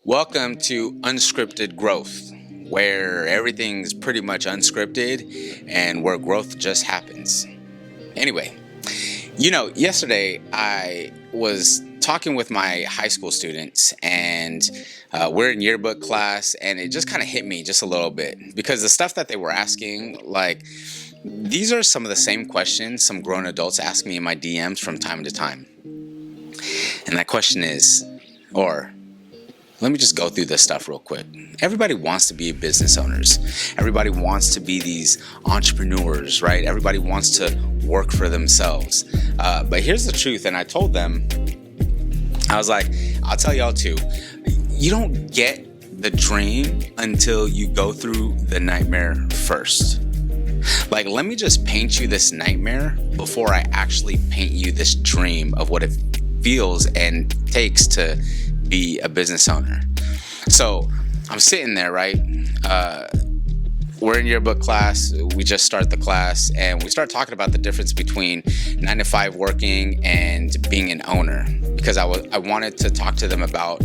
Welcome to Unscripted Growth, where everything's pretty much unscripted and where growth just happens. Anyway, yesterday I was talking with my high school students and we're in yearbook class, and it just kind of hit me just a little bit because the stuff that they were asking, these are some of the same questions some grown adults ask me in my DMs from time to time. And that question is, let me just go through this stuff real quick. Everybody wants to be business owners. Everybody wants to be these entrepreneurs, right? Everybody wants to work for themselves. But here's the truth. And I told them, I was like, I'll tell y'all too. You don't get the dream until you go through the nightmare first. Let me just paint you this nightmare before I actually paint you this dream of what it feels and takes to be a business owner. So I'm sitting there, right? We're in yearbook class. We just start the class and we start talking about the difference between 9 to 5 working and being an owner, because I wanted to talk to them about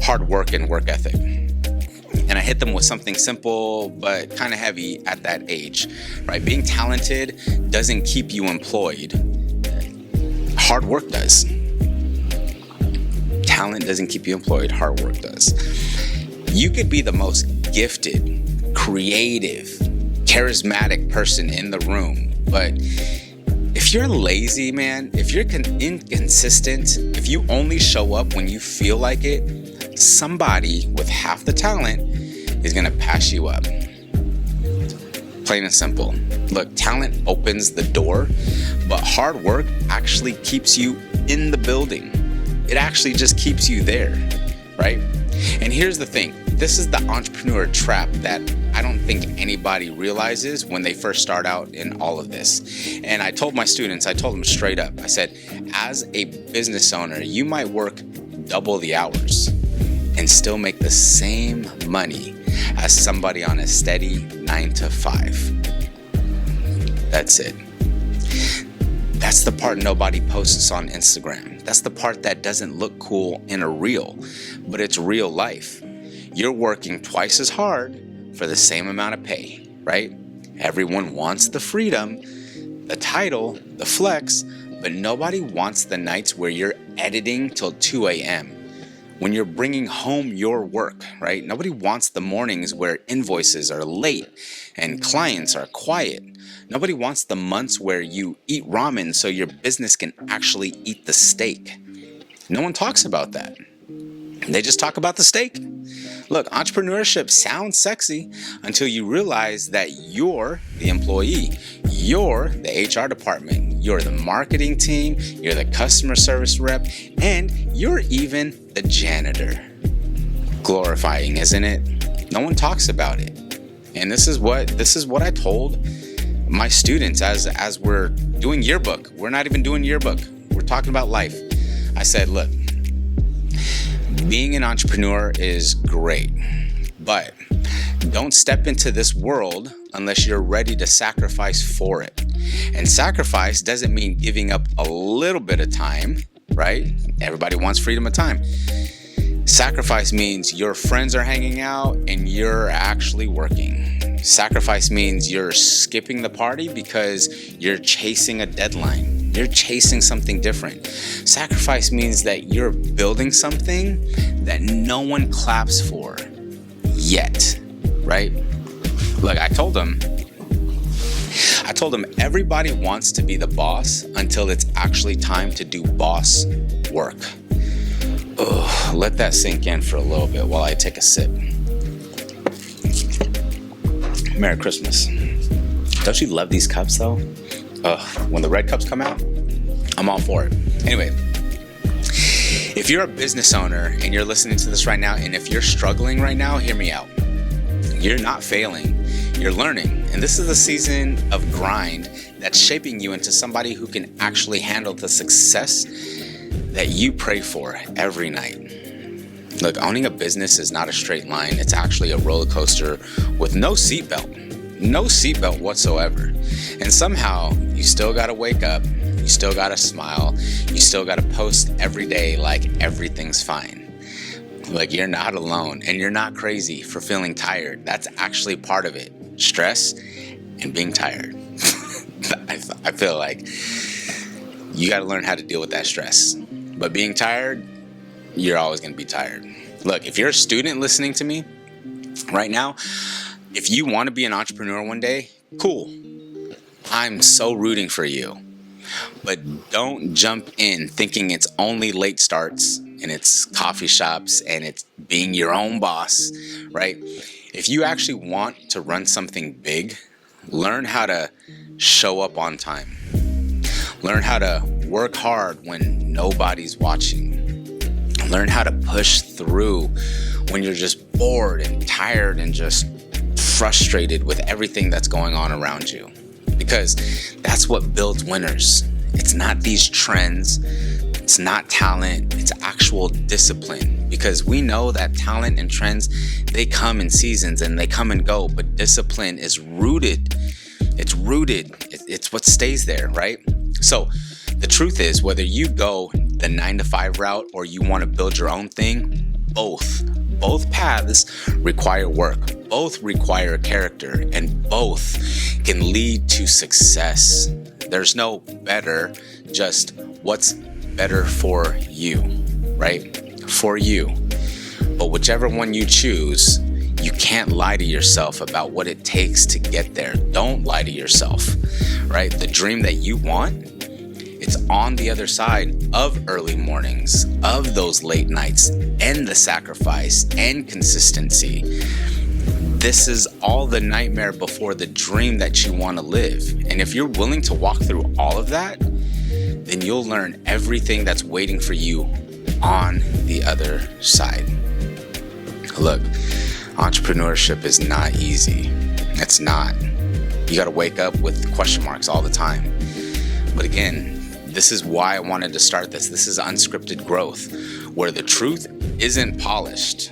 hard work and work ethic. And I hit them with something simple but kind of heavy at that age, right? Being talented doesn't keep you employed. Hard work does. Talent doesn't keep you employed. Hard work does. You could be the most gifted, creative, charismatic person in the room, but if you're lazy, man, if you're inconsistent, if you only show up when you feel like it, somebody with half the talent is going to pass you up. Plain and simple. Look, talent opens the door, but hard work actually keeps you in the building. It actually just keeps you there, right? And here's the thing. This is the entrepreneur trap that I don't think anybody realizes when they first start out in all of this. And I told my students, I told them straight up, I said, as a business owner, you might work double the hours and still make the same money as somebody on a steady 9 to 5. That's it. That's the part nobody posts on Instagram. That's the part that doesn't look cool in a reel, but it's real life. You're working twice as hard for the same amount of pay, right? Everyone wants the freedom, the title, the flex, but nobody wants the nights where you're editing till 2 a.m. when you're bringing home your work, right? Nobody wants the mornings where invoices are late and clients are quiet. Nobody wants the months where you eat ramen so your business can actually eat the steak. No one talks about that. They just talk about the steak. Look, entrepreneurship sounds sexy until you realize that you're the employee. You're the HR department. You're the marketing team. You're the customer service rep. And you're even the janitor. Glorifying, isn't it? No one talks about it. And this is what I told my students as we're doing yearbook. We're not even doing yearbook. We're talking about life. I said, look, being an entrepreneur is great, but don't step into this world unless you're ready to sacrifice for it. And sacrifice doesn't mean giving up a little bit of time, right? Everybody wants freedom of time. Sacrifice means your friends are hanging out and you're actually working. Sacrifice means you're skipping the party because you're chasing a deadline. You're chasing something different. Sacrifice means that you're building something that no one claps for yet, right? Look, I told them everybody wants to be the boss until it's actually time to do boss work. Let that sink in for a little bit while I take a sip. Merry Christmas. Don't you love these cups though? When the red cups come out, I'm all for it. Anyway, if you're a business owner and you're listening to this right now, and if you're struggling right now, hear me out. You're not failing, you're learning. And this is a season of grind that's shaping you into somebody who can actually handle the success that you pray for every night. Look, owning a business is not a straight line. It's actually a roller coaster with no seatbelt whatsoever. And somehow you still got to wake up. You still got to smile. You still got to post every day like everything's fine. Like, you're not alone, and you're not crazy for feeling tired. That's actually part of it. Stress and being tired. I feel like you got to learn how to deal with that stress. But being tired, you're always going to be tired. Look, if you're a student listening to me right now, if you want to be an entrepreneur one day, cool. I'm so rooting for you. But don't jump in thinking it's only late starts and it's coffee shops and it's being your own boss, right? If you actually want to run something big, learn how to show up on time. Learn how to work hard when nobody's watching. Learn how to push through when you're just bored and tired and just frustrated with everything that's going on around you. Because that's what builds winners. It's not these trends. It's not talent. It's actual discipline. Because we know that talent and trends, they come in seasons and they come and go. But discipline is rooted. It's rooted. It's what stays there, right? So the truth is, whether you go the 9-to-5 route or you want to build your own thing, both paths require work. Both require character, and both can lead to success. There's no better, just what's better for you, right? For you. But whichever one you choose, you can't lie to yourself about what it takes to get there. Don't lie to yourself, right? The dream that you want, it's on the other side of early mornings, of those late nights, and the sacrifice and consistency. This is all the nightmare before the dream that you want to live. And if you're willing to walk through all of that, then you'll learn everything that's waiting for you on the other side. Look, entrepreneurship is not easy. It's not. You got to wake up with question marks all the time. But again, this is why I wanted to start this. This is unscripted growth, where the truth isn't polished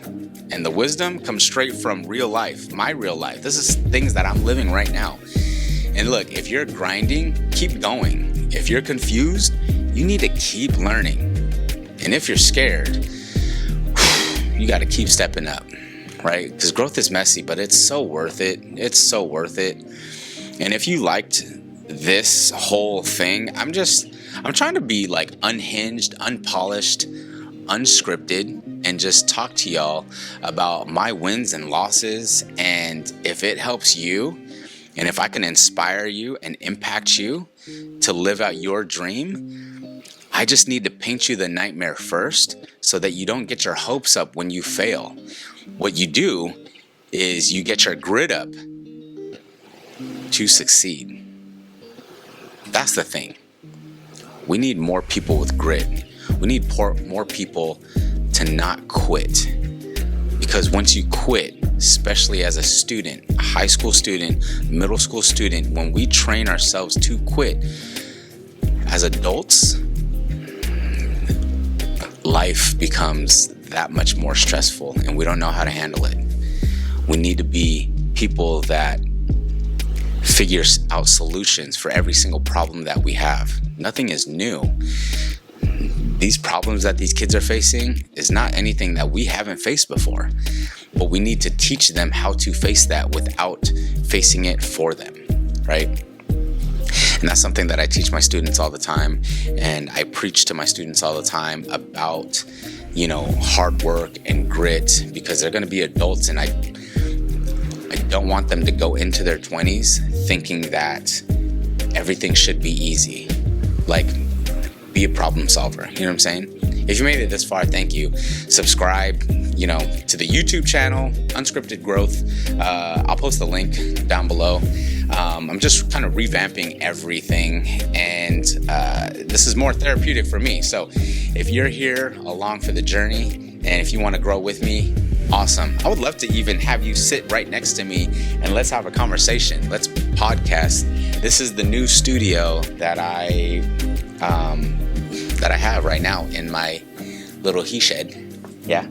and the wisdom comes straight from real life, my real life. This is things that I'm living right now. And look, if you're grinding, keep going. If you're confused, you need to keep learning. And if you're scared, you got to keep stepping up, right? Because growth is messy, but it's so worth it. It's so worth it. And if you liked this whole thing, I'm trying to be like unhinged, unpolished, unscripted, and just talk to y'all about my wins and losses. And if it helps you, and if I can inspire you and impact you to live out your dream, I just need to paint you the nightmare first so that you don't get your hopes up when you fail. What you do is you get your grit up to succeed. That's the thing. We need more people with grit. We need more people to not quit. Because once you quit, especially as a student, a high school student, middle school student, when we train ourselves to quit, as adults, life becomes that much more stressful and we don't know how to handle it. We need to be people that figure out solutions for every single problem that we have. Nothing is new. These problems that these kids are facing is not anything that we haven't faced before, but we need to teach them how to face that without facing it for them, right? And that's something that I teach my students all the time, and I preach to my students all the time about, hard work and grit, because they're going to be adults, and I don't want them to go into their 20s thinking that everything should be easy. Like, be a problem solver. You know what I'm saying? If you made it this far, thank you. Subscribe, to the YouTube channel, Unscripted Growth. I'll post the link down below. I'm just kind of revamping everything, and this is more therapeutic for me. So if you're here along for the journey, and if you want to grow with me, awesome. I would love to even have you sit right next to me and let's have a conversation. Let's podcast. This is the new studio that I have right now in my little he shed. Yeah.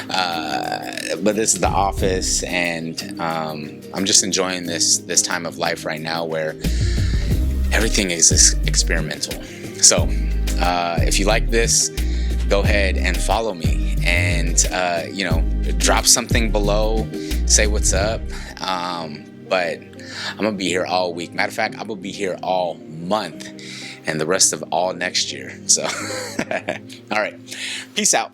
But this is the office, and I'm just enjoying this time of life right now where everything is experimental. So if you like this, go ahead and follow me and drop something below, say what's up. But I'm gonna be here all week. Matter of fact, I'm gonna be here all month and the rest of all next year. So all right, peace out.